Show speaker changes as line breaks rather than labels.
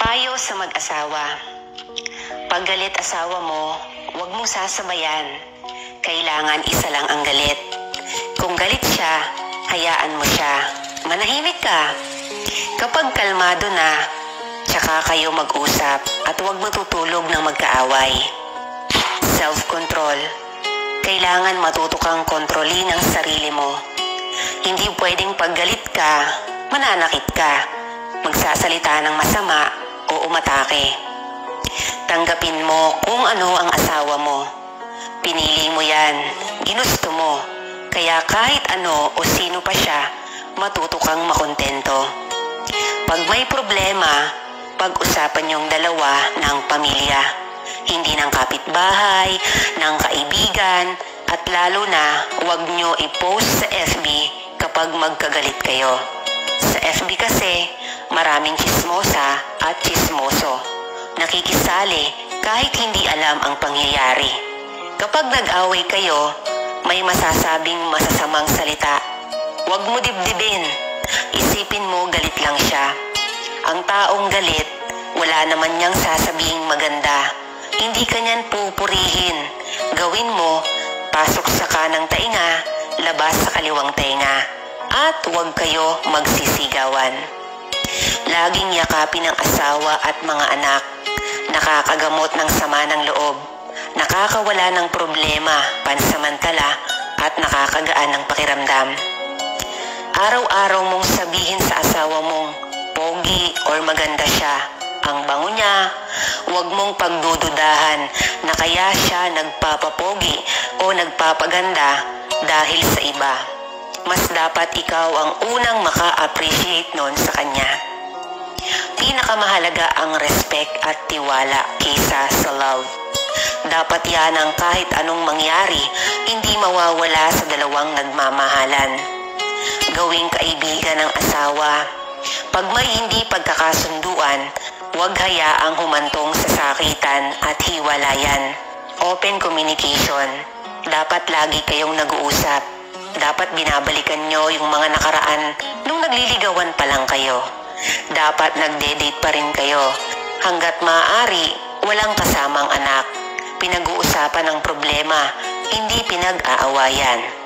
Payo sa mag-asawa. Pag galit asawa mo, huwag mong sasabayan. Kailangan isa lang ang galit. Kung galit siya, hayaan mo siya. Manahimik ka. Kapag kalmado na, tsaka kayo mag-usap at huwag matutulog ng magkaaway. Self-control. Kailangan matuto kang kontrolin ang sarili mo. Hindi pwedeng paggalit ka, mananakit ka, magsasalita ng masama o umatake. Tanggapin mo kung ano ang asawa mo. Pinili mo yan, ginusto mo. Kaya kahit ano o sino pa siya, matuto kang makontento. Pag may problema, pag-usapan niyong dalawa ng pamilya. Hindi ng kapitbahay, ng kaibigan, at lalo na huwag niyo i-post sa FB kapag magkagalit kayo. Sa FB kasi, maraming chismosa at chismoso. Nakikisali kahit hindi alam ang pangyayari. Kapag nag-away kayo, may masasabing masasamang salita. Huwag mo dibdibin. Isipin mo galit lang siya. Ang taong galit, wala naman niyang sasabing maganda. Hindi ka niyan pupurihin. Gawin mo, pasok sa kanang tainga, labas sa kaliwang tainga. At huwag kayo magsisigawan. Laging yakapin ang asawa at mga anak. Nakakagamot ng sama ng loob. Nakakawala ng problema, pansamantala, at nakakagaan ng pakiramdam. Araw-araw mong sabihin sa asawa mong pogi or maganda siya. Ang bango niya, huwag mong pagdududahan na kaya siya nagpapapogi o nagpapaganda dahil sa iba. Mas dapat ikaw ang unang maka-appreciate nun sa kanya. Pinakamahalaga ang respect at tiwala kaysa sa love. Dapat yan ang kahit anong mangyari, hindi mawawala sa dalawang nagmamahalan. Gawing kaibigan ng asawa. Pag may hindi pagkakasunduan, huwag hayaang humantong sa sakitan at hiwalayan. Open communication. Dapat lagi kayong nag-uusap. Dapat binabalikan nyo yung mga nakaraan nung nagliligawan pa lang kayo. Dapat nagde-date pa rin kayo. Hanggat maaari, walang kasamang anak. Pinag-uusapan ang problema, hindi pinag-aawayan.